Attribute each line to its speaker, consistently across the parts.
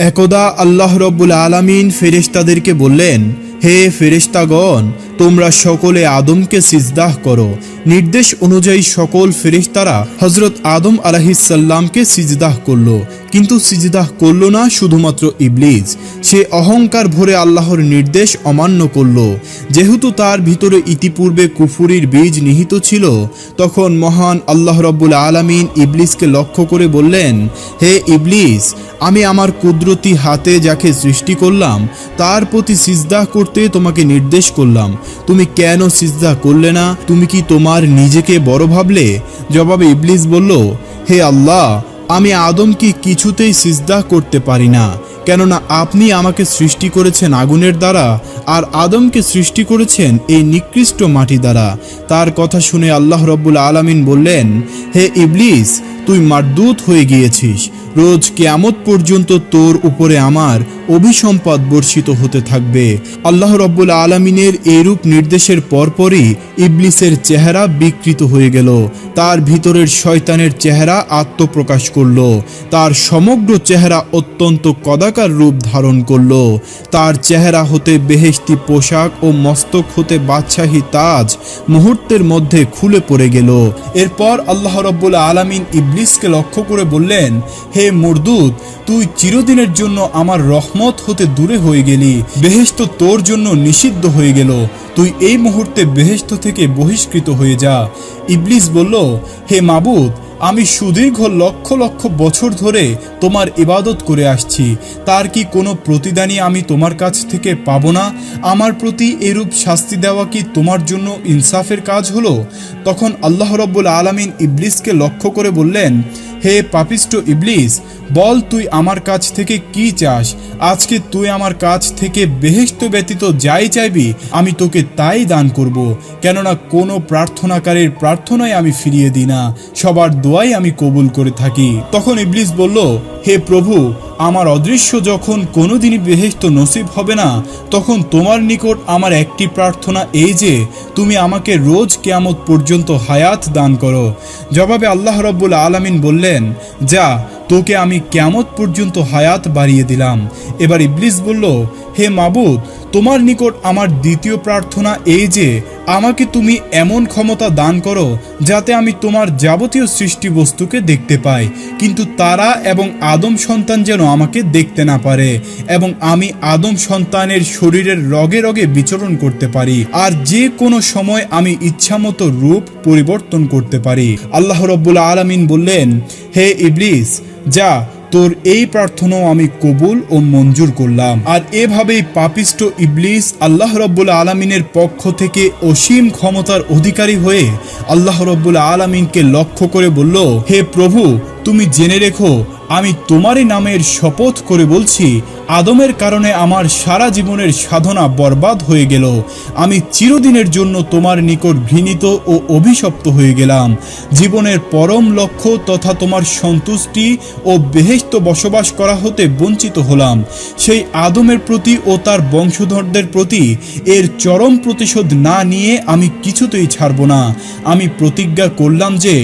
Speaker 1: একদা আল্লাহ রব্বুল আলামিন ফেরেশতাদেরকে বললেন, হে ফেরেশতাগণ, তোমরা সকলে আদমকে সিজদাহ করো। নির্দেশ অনুযায়ী সকল ফেরেশতারা হযরত আদম আলাইহিসসালামকে সিজদাহ করল, কিন্তু সিজদাহ করল না শুধুমাত্র ইবলিস। সে অহংকার ভরে আল্লাহর নির্দেশ অমান্য করল। যেহেতু তার ভিতরে ইতিপূর্বে কুফুরির বীজ নিহিত ছিল, তখন মহান আল্লাহ রব্বুল আলামিন ইবলিসকে লক্ষ্য করে বললেন, হে ইবলিস, আমি আমার কুদরতি হাতে যাকে সৃষ্টি করলাম তার প্রতি সিজদাহ করতে তোমাকে নির্দেশ করলাম। তুমি কেন সিজদাহ করলে না? তুমি কি তোমার নিজেকে বড় ভাবলে? জবাবে ইবলিস বলল, হে আল্লাহ, আমি আদমকে কিছুতেই সিজদাহ করতে পারি না, কেননা আপনি আমাকে সৃষ্টি করেছেন আগুনের দ্বারা, আর আদমকে সৃষ্টি করেছেন এই নিকৃষ্ট মাটি দ্বারা। তার কথা শুনে আল্লাহ রব্বুল আলামিন বললেন, হে ইবলিস, তুই মারদুত হয়ে গিয়েছিস। রোজ কিয়ামত পর্যন্ত তোর উপরে আমার অভিসম্পাদ বর্ষিত হতে থাকবে। আল্লাহ রব্বুল আলামিনের এরূপ নির্দেশের পরপরই ইবলিসের চেহারা বিকৃত হয়ে গেল। তার ভিতরের শয়তানের চেহারা আত্মপ্রকাশ করল। তার সমগ্র চেহারা অত্যন্ত কদাকার রূপ ধারণ করল। তার চেহারা হতে বেহেশতি পোশাক ও মস্তক হতে বাদশাহী তাজ মুহূর্তের মধ্যে খুলে পড়ে গেল। এরপর আল্লাহ রব্বুল আলামিন ইবলিসকে লক্ষ্য করে বললেন, হে মরদুদ, তুই চিরদিনের জন্য আমার রহমত হতে দূরে হয়ে গেলি। বেহেশত তোর জন্য নিষিদ্ধ হয়ে গেল। তুই এই মুহূর্তে বেহেশত থেকে বহিষ্কৃত হয়ে যা। ইবলিস বলল, হে মাবুদ, আমি সুদীর্ঘ লক্ষ লক্ষ বছর ধরে তোমার ইবাদত করে আসছি। তার কি কোনো প্রতিদানই আমি তোমার কাছ থেকে পাবো না? আমার প্রতি এরূপ শাস্তি দেওয়া কি তোমার জন্য ইনসাফের কাজ হলো? তখন আল্লাহ রব্বুল আলামিন ইবলিসকে লক্ষ্য করে বললেন, হে পাপিষ্ট ইবলিস, বল তুই আমার কাছ থেকে কি চাস? আজকে তুই আমার কাছ থেকে বেহেশত ব্যতীত যাই চাইবি আমি তোকে তাই দান করব। কেননা কোনো প্রার্থনাকারীর প্রার্থনায় আমি ফিরিয়ে দিই না, সবার দোয়াই আমি কবুল করে থাকি। তখন ইবলিস বলল, হে প্রভু, আমার অদৃশ্য যখন কোনোদিনই বেহেশত নসিব হবে না, তখন তোমার নিকট আমার একটি প্রার্থনা এই যে তুমি আমাকে রোজ কিয়ামত পর্যন্ত হায়াত দান করো। জবাবে আল্লাহ রব্বুল আলামিন বললেন, যা, তোকে আমি কিয়ামত পর্যন্ত হায়াত বাড়িয়ে দিলাম। এবার ইবলিস বলল, হে মাবুদ, তোমার নিকট আমার দ্বিতীয় প্রার্থনা এই যে আমাকে তুমি এমন ক্ষমতা দান করো যাতে আমি তোমার যাবতীয় সৃষ্টি বস্তুকে দেখতে পাই, কিন্তু তারা এবং আদম সন্তান যেন আমাকে দেখতে না পারে, এবং আমি আদম সন্তানের শরীরের রগে রগে বিচরণ করতে পারি, আর যে কোনো সময় আমি ইচ্ছামতো রূপ পরিবর্তন করতে পারি। আল্লাহ রব্বুল আলামিন বললেন, হে ইবলিস, যা, তোর এই প্রার্থনাও আমি কবুল ও মঞ্জুর করলাম। আর এভাবেই পাপিষ্ট ইবলিস আল্লাহ রব্বুল আলামিনের পক্ষ থেকে অসীম ক্ষমতার অধিকারী হয়ে আল্লাহ রব্বুল আলামিনকে লক্ষ্য করে বলল, হে প্রভু, তুমি জেনে রেখো, আমি তোমারই নামের শপথ করে বলছি, আদমের কারণে আমার সারা জীবনের সাধনা বরবাদ হয়ে গেল। আমি চিরদিনের জন্য তোমার নিকট ঘৃণিত ও অভিশপ্ত হয়ে গেলাম। জীবনের পরম লক্ষ্য তথা তোমার সন্তুষ্টি ও বেহেশত বসবাস করা হতে বঞ্চিত হলাম। সেই আদমের প্রতি ও তার বংশধরদের প্রতি এর চরম প্রতিশোধ না নিয়ে আমি কিছুতেই ছাড়ব না। আমি প্রতিজ্ঞা করলাম যে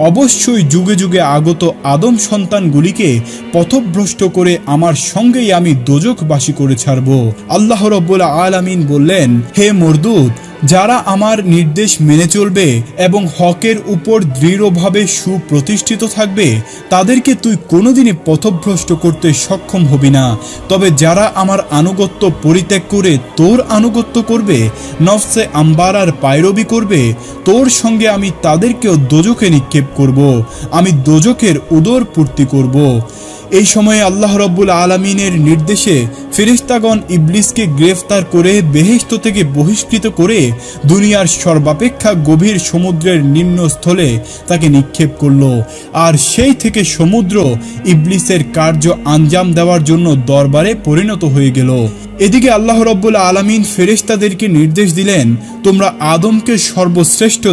Speaker 1: অবশ্যই যুগে যুগে আগত আদম সন্তানগুলিকে পথভ্রষ্ট করে আমার সঙ্গেই আমি দোজখবাসী করে ছাড়ব। আল্লাহ রব্বুল আলামিন বললেন, হে মরদুদ, যারা আমার নির্দেশ মেনে চলবে এবং হকের উপর দৃঢ়ভাবে সুপ্রতিষ্ঠিত থাকবে তাদেরকে তুই কোনোদিনই পথভ্রষ্ট করতে সক্ষম হবি না। তবে যারা আমার আনুগত্য পরিত্যাগ করে তোর আনুগত্য করবে, নফসে আম্বারার পায়রবি করবে, তোর সঙ্গে আমি তাদেরকেও দোজখে নিক্ষেপ করব। আমি দোজখের উদর পূর্তি করব। এই সময়ে আল্লাহ রব্বুল আলামিনের নির্দেশে ফেরেশতাগণ ইবলিসকে গ্রেফতার করে বেহেশত থেকে বহিষ্কৃত করে দুনিয়ার সর্বাপেক্ষা গভীর সমুদ্রের নিম্নস্থলে তাকে নিক্ষেপ করল। আর সেই থেকে সমুদ্র ইবলিসের কার্য আঞ্জাম দেওয়ার জন্য দরবারে পরিণত হয়ে গেল। এদিকে আল্লাহ রব্বুল আলামিন ফেরেশতাদেরকে নির্দেশ দিলেন, তোমরা আদমকে সর্বশ্রেষ্ঠ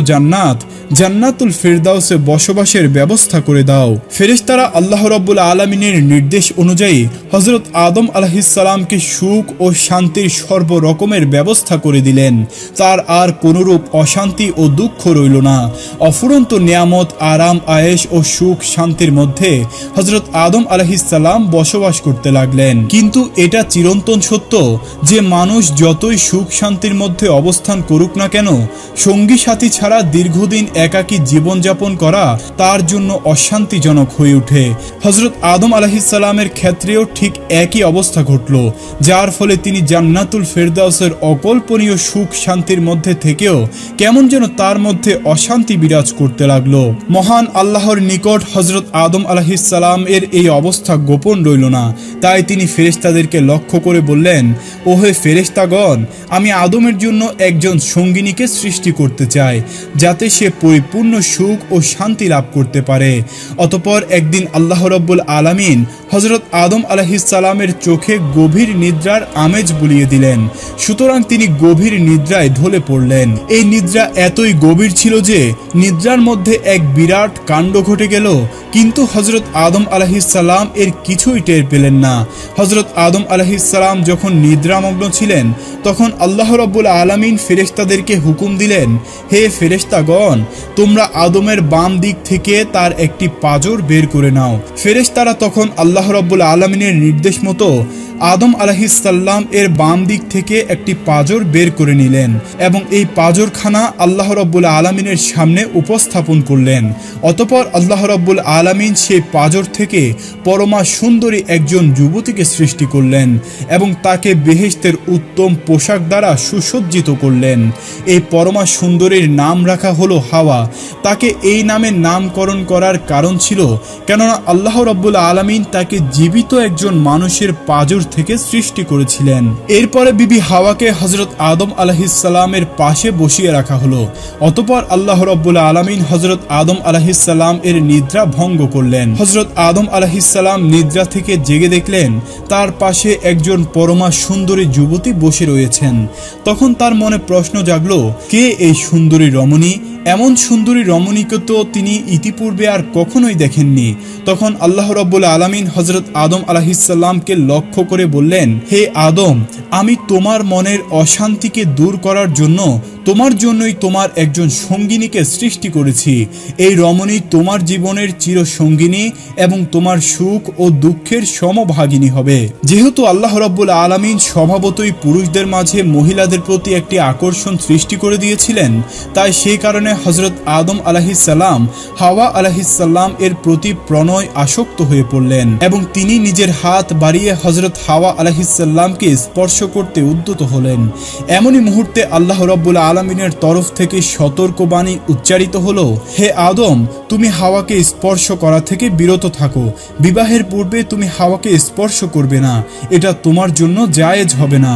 Speaker 1: জান্নাতুল ফিরদাউসে বসবাসের ব্যবস্থা করে দাও। ফেরেশতারা আল্লাহ রব্বুল আলামিনের নির্দেশ অনুযায়ী হযরত আদম আলাইহিস সালাম আলাইহিসসালামকে সুখ ও শান্তির সর্বরকমের ব্যবস্থা করে দিলেন। তার আর কোনরূপ অশান্তি ও দুঃখ রইল না। অফুরন্ত নিয়ামত, আরাম, আয়েশ ও সুখ শান্তির মধ্যে হযরত আদম আলাইহিসসালাম বসবাস করতে লাগলেন। কিন্তু এটা চিরন্তন সত্য যে মানুষ যতই সুখ শান্তির মধ্যে অবস্থান করুক না কেন, সঙ্গী সাথী ছাড়া দীর্ঘদিন একাকী জীবনযাপন করা তার জন্য অশান্তিজনক হয়ে ওঠে। হযরত আদম আলাইহিসসালামের ক্ষেত্রেও ঠিক একই অবস্থা ঘটল, যার ফলে তিনি জান্নাতুল ফেরদাউসের অকল্পনীয় সুখ শান্তির মধ্যে থেকেও কেমন যেন তার মধ্যে অশান্তি বিরাজ করতে লাগলো। মহান আল্লাহর নিকট হযরত আদম আলাইহিসসালাম এর এই অবস্থা গোপন রইল না। তাই তিনি ফেরেশতাদেরকে লক্ষ্য করে বললেন, ওহে ফেরেশতাগণ, আমি আদমের জন্য একজন সঙ্গিনীকে সৃষ্টি করতে চাই, যাতে সে পরিপূর্ণ সুখ ও শান্তি লাভ করতে পারে। অতঃপর একদিন আল্লাহ রাব্বুল আলামিন হযরত আদম আলাইহিসসালামের চোখে গভীর নিদ্রার আমেজ বুলিয়ে দিলেন। সুতরাং তিনি গভীর নিদ্রায় ঢলে পড়লেন। এই নিদ্রা এতই গভীর ছিল যে নিদ্রার মধ্যে এক বিরাট কাণ্ড ঘটে গেল, কিন্তু হযরত আদম আলাইহিসসালাম এর কিছুই টের পেলেন না। হযরত আদম আলাইহিসসালাম যখন নিদ্রামগ্ন ছিলেন, তখন আল্লাহ রাব্বুল আলামিন ফেরেশতাদেরকে হুকুম দিলেন, হে ফেরেশতাগণ, তোমরা আদমের বাম দিক থেকে তার একটি পাঁজর বের করে নাও। ফেরেশতারা তখন আল্লাহ রাব্বুল আলামিনের নির্দেশ মতো আদম আলাইহিসসালাম এর বাম দিক থেকে একটি পাঁজর বের করে নিলেন এবং এই পাঁজরখানা আল্লাহ রাব্বুল আলামিনের সামনে উপস্থাপন করলেন। অতঃপর আল্লাহ রাব্বুল আলামিন সেই পাঁজর থেকে পরমা সুন্দরী একজন যুবতীকে সৃষ্টি করলেন এবং তাকে বেহেশতের উত্তম পোশাক দ্বারা সুসজ্জিত করলেন। এই পরমা সুন্দরীর নাম রাখা হলো হাওয়া। তাকে এই নামে নামকরণ করার কারণ ছিল কেননা আল্লাহ রাব্বুল আলামিন তাকে জীবিত একজন মানুষের পাঁজর থেকে সৃষ্টি করেছিলেন। এরপরে বিবি হাওয়াকে হযরত আদম আলাইহিসসালামের পাশে বসিয়ে রাখা হলো। অতঃপর আল্লাহ রাব্বুল আলামিন হযরত আদম আলাইহিসসালাম এর নিদ্রা ভঙ্গ করলেন। হযরত আদম আলাইহিসসালাম নিদ্রা থেকে জেগে দেখলেন তার পাশে একজন পরমা সুন্দরী যুবতী বসে রয়েছেন। তখন তার মনে প্রশ্ন জাগলো, কে এই সুন্দরী রমণী? এমন সুন্দরী রমণীকে তো তিনি ইতিপূর্বে আর কখনোই দেখেননি। তখন আল্লাহ রাব্বুল আলামিন হযরত আদম আলাইহিসসালামকে লক্ষ্য করে বললেন, হে আদম, আমি তোমার মনের অশান্তিকে দূর করার জন্য তোমার জন্যই তোমার একজন সঙ্গিনীকে সৃষ্টি করেছি। এই রমণী তোমার জীবনের চিরসঙ্গিনী এবং তোমার সুখ ও দুঃখের সমভাগিনী হবে। যেহেতু আল্লাহ রাব্বুল আলামিন স্বভাবতই পুরুষদের মাঝে মহিলাদের প্রতি একটি আকর্ষণ সৃষ্টি করে দিয়েছিলেন, তাই সেই কারণে হযরত আদম আলাইহিসসালাম হাওয়া আলাইহিসসালাম এর প্রতি প্রণয় আসক্ত হয়ে পড়লেন এবং তিনি নিজের হাত বাড়িয়ে হযরত হাওয়া আলাইহিসসালামকে স্পর্শ করতে উদ্যত হলেন। এমনই মুহূর্তে আল্লাহ রাব্বুল আলামিনের তরফ থেকে সতর্কবাণী উচ্চারিত হলো, হে আদম, তুমি হাওয়াকে স্পর্শ করা থেকে বিরত থাকো। বিবাহের পূর্বে তুমি হাওয়াকে স্পর্শ করবে না, এটা তোমার জন্য জায়েজ হবে না।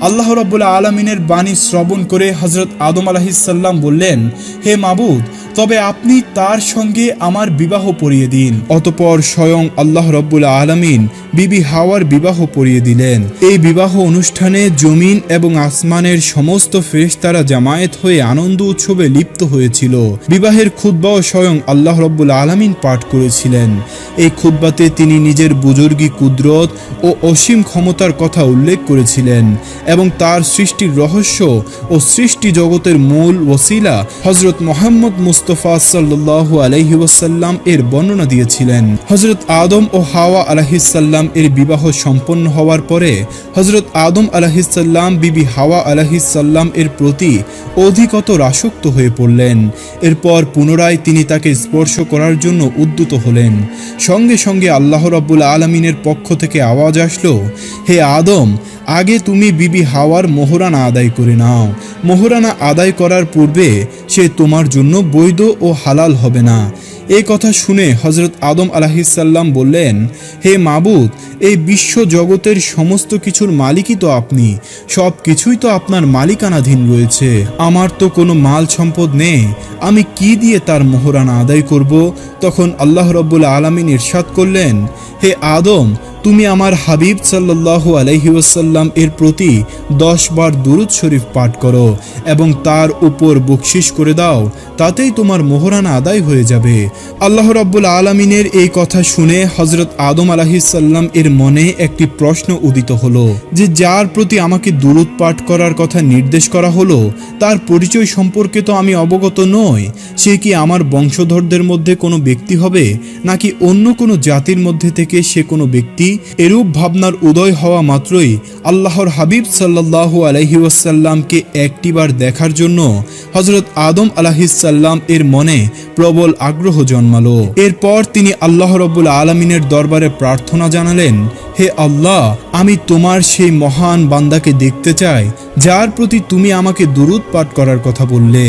Speaker 1: আল্লাহ রাব্বুল আলামিনের বাণী শ্রবণ করে হযরত আদম আলাইহিসসালাম বললেন, হে মাবুদ, তবে আপনি তার সঙ্গে আমার বিবাহ পড়িয়ে দিন। অতঃপর স্বয়ং আল্লাহ রাব্বুল আলামিন বিবি হাওয়ার বিবাহ পড়িয়ে দিলেন। এই বিবাহ অনুষ্ঠানে জমিন এবং আসমানের সমস্ত ফেরেশতারা জামায়াত হয়ে আনন্দ উৎসবে লিপ্ত হয়েছিল। বিবাহের খুতবাও স্বয়ং আল্লাহ রাব্বুল আলামিন পাঠ করেছিলেন। এই খুতবাতে তিনি নিজের বুজুর্গি, কুদরত ও অসীম ক্ষমতার কথা উল্লেখ করেছিলেন এবং তার সৃষ্টির রহস্য ও সৃষ্টি জগতের মূল ওসিলা হযরত মুহাম্মদ মুস্তাফা সাল্লাল্লাহু আলাইহি ওয়াসাল্লাম এর বর্ণনা দিয়েছিলেন। হযরত আদম ও হাওয়া আলাইহিসসালাম এর বিবাহ সম্পন্ন হওয়ার পরে হযরত আদম আলাইহিসসালাম বিবি হাওয়া আলাইহিসসালাম এর প্রতি অধিকতর আসক্ত হয়ে পড়লেন। এরপর পুনরায় তিনি তাকে স্পর্শ করার জন্য উদ্যত হলেন। সঙ্গে সঙ্গে আল্লাহ রাব্বুল আলামিনের পক্ষ থেকে আওয়াজ আসলো, হে আদম, আগে তুমি বিবি হাওয়ার মোহরানা আদায় করে নাও। মোহরানা আদায় করার পূর্বে সে তোমার জন্য বৈধ ও হালাল হবে না। এই কথা শুনে হযরত আদম আলাইহিসসালাম বললেন, হে মাবুদ, এই বিশ্ব জগতের সমস্ত কিছুর মালিকই তো আপনি, সব কিছুই তো আপনার মালিকানাধীন রয়েছে। আমার তো কোনো মাল সম্পদ নেই, আমি কি দিয়ে তার মোহরানা আদায় করব? তখন আল্লাহ রাব্বুল আলামিন ইরশাদ করলেন, হে আদম, তুমি আমার হাবিব সাল্লাল্লাহু আলাইহি ওয়াসাল্লাম এর প্রতি 10 বার দুরূদ শরীফ পাঠ করো এবং তার উপর বকশিশ করে দাও, তাতেই তোমার মোহরানা আদায় হয়ে যাবে। আল্লাহ রাব্বুল আলামিনের এই কথা শুনে হযরত আদম আলাইহিস সালাম এর মনে একটি প্রশ্ন উদিত হলো যে যার প্রতি আমাকে দুরূদ পাঠ করার কথা নির্দেশ করা হলো তার পরিচয় সম্পর্কে তো আমি অবগত নই। সে কি আমার বংশধরদের মধ্যে কোনো ব্যক্তি হবে নাকি অন্য কোনো জাতির মধ্যে থেকে সে কোনো ব্যক্তি? এরূপ ভাবনার উদয় হওয়া মাত্রই আল্লাহর হাবিব সাল্লাল্লাহু আলাইহি ওয়াসাল্লামকে একটিবার দেখার জন্য হযরত আদম আলাইহিস সালাম এর মনে প্রবল আগ্রহ জন্মালো। এরপর তিনি আল্লাহ রাব্বুল আলামিনের দরবারে প্রার্থনা জানালেন, হে আল্লাহ, আমি তোমার সেই মহান বান্দাকে দেখতে চাই যার প্রতি তুমি আমাকে দুরূদ পাঠ করার কথা বললে।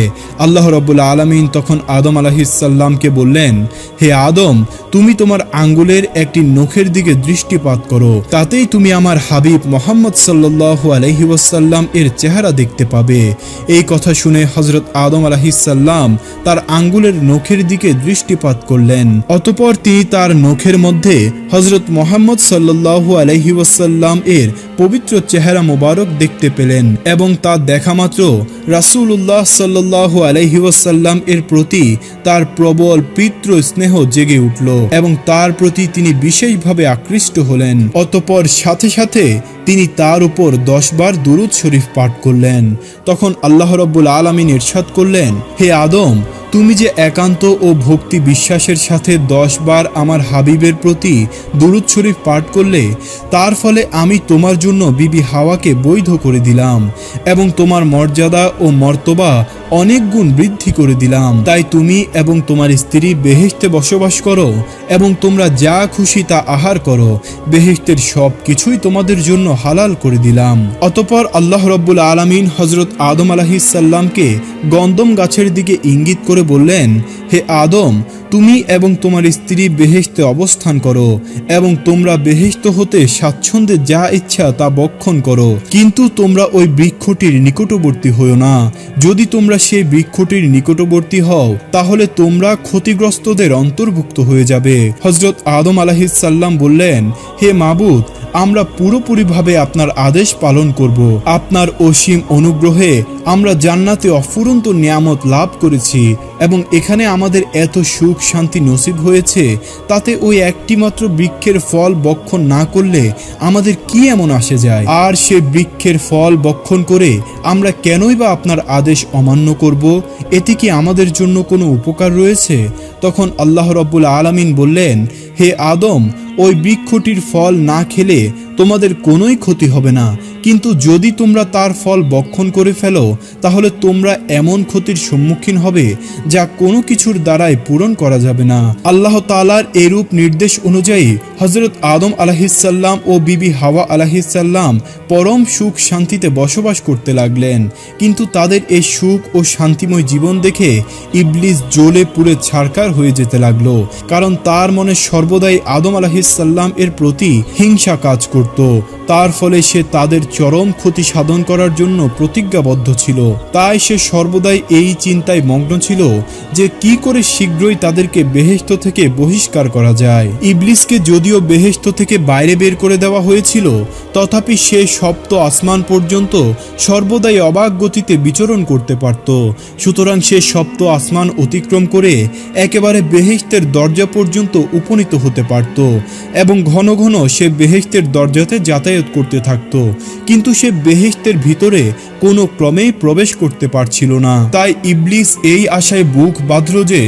Speaker 1: আল্লাহ রাব্বুল আলামিন তখন আদম আলাইহিস সালামকে বললেন, হে আদম, তুমি তোমার আঙ্গুলের একটি নখের দিকে দৃষ্টিপাত করো, তাতেই তুমি আমার হাবিব মুহাম্মদ সাল্লাল্লাহু আলাইহি ওয়াসাল্লাম এর চেহারা দেখতে পাবে। এই কথা শুনে হযরত আদম আলাইহিস সালাম তার আঙ্গুলের নখের দিকে দৃষ্টিপাত করলেন। অতঃপর তিনি তার নখের মধ্যে হযরত মুহাম্মদ সাল্লাল্লাহু আলাইহি ওয়াসাল্লাম এর পবিত্র চেহারা মোবারক দেখতে পেলেন এবং তা দেখা মাত্র রাসূলুল্লাহ সাল্লাল্লাহু আলাইহি ওয়াসাল্লাম এর প্রতি তার প্রবল পিতৃ স্নেহ জেগে উঠল এবং তার প্রতি তিনি বিশেষভাবে আকৃষ্ট হলেন। অতঃপর সাথে সাথে তিনি তার উপর 10 বার দুরূদ শরীফ পাঠ করলেন। তখন আল্লাহ রাব্বুল আলামিন ইরশাদ করলেন, হে আদম, তুমি যে একান্ত ও ভক্তি বিশ্বাসের সাথে 10 বার আমার হাবিবের প্রতি দুরূদ শরীফ পাঠ করলে, তার ফলে আমি তোমার জন্য বিবি হাওয়াকে বৈধ করে দিলাম এবং তোমার মর্যাদা ও মর্তবা অনেক গুণ বৃদ্ধি করে দিলাম। তাই তুমি এবং তোমার স্ত্রী বেহেশতে বসবাস করো এবং তোমরা যা খুশি তা আহার করো, বেহেশতের সব কিছুই তোমাদের জন্য হালাল করে দিলাম। অতঃপর আল্লাহ রাব্বুল আলামিন হযরত আদম আলাইহিস সালামকে গন্ধম গাছের দিকে ইঙ্গিত করে বললেন, হে আদম, তুমি এবং তোমার স্ত্রী বেহেশতে অবস্থান করো এবং তোমরা বেহেশত হতে স্বাচ্ছন্দ্যে যা ইচ্ছা তা ভক্ষণ করো, কিন্তু তোমরা ওই বৃক্ষটির নিকটবর্তী হও না। যদি তোমরা সেই বৃক্ষটির নিকটবর্তী হও তাহলে তোমরা ক্ষতিগ্রস্তদের অন্তর্ভুক্ত হয়ে যাবে। হযরত আদম আলাইহিস সালাম বললেন, হে মাবুদ, আমরা পুরোপুরিভাবে আপনার আদেশ পালন করব। আপনার অসীম অনুগ্রহে আমরা জান্নাতে অফুরন্ত নিয়ামত লাভ করেছি এবং এখানে আমাদের এত সুখ শান্তি নসিব হয়েছে, তাতে ওই একটি মাত্র বৃক্ষের ফল ভক্ষণ না করলে আমাদের কি এমন আসে যায়? আর সে বৃক্ষের ফল ভক্ষণ করে আমরা কেনই বা আপনার আদেশ অমান্য করব? এতে কি আমাদের জন্য কোনো উপকার রয়েছে? তখন আল্লাহ রাব্বুল আলামিন বললেন, হে আদম, ওই বৃক্ষটির ফল না খেলে তোমাদের কোনোই ক্ষতি হবে না, কিন্তু যদি তোমরা তার ফল ভক্ষণ করে ফেলো তাহলে তোমরা এমন ক্ষতির সম্মুখীন হবে যা কোনো কিছুর দ্বারাই পূরণ করা যাবে না। আল্লাহ তাআলার এরূপ নির্দেশ অনুযায়ী হযরত আদম আলাইহিস সালাম ও বিবি হাওয়া আলাইহিস সালাম পরম সুখ শান্তিতে বসবাস করতে লাগলেন। কিন্তু তাদের এই সুখ ও শান্তিময় জীবন দেখে ইবলিস জ্বলে পুড়ে ছারখার হয়ে যেতে লাগলো, কারণ তার মনে সর্বদাই আদম আলাইহিস সালাম এর প্রতি হিংসা কাজ করত। তার ফলে সে তাদের চরম ক্ষতি সাধন করার জন্য প্রতিজ্ঞাবদ্ধ ছিল। তাই সে সর্বদাই এই চিন্তায় মগ্ন ছিল যে কি করে শীঘ্রই তাদেরকে বেহেশত থেকে বহিষ্কার করা যায়। ইবলিসকে যদিও বেহেশত থেকে বাইরে বের করে দেওয়া হয়েছিল, তথাপি সে সপ্ত আসমান পর্যন্ত সর্বদাই অবাক গতিতে বিচরণ করতে পারত। সুতরাং সে সপ্ত আসমান অতিক্রম করে একেবারে বেহেশতের দরজা পর্যন্ত উপনীত হতে পারত এবং ঘন ঘন সে বেহেশতের দরজাতে যাতায়াত করতে থাকত, কিন্তু সে বেহেশতের ভিতরে কোনো ক্রমেই প্রবেশ করতে পারছিল না। তাই ইবলিস এই আশায় বুক বাঁধল যে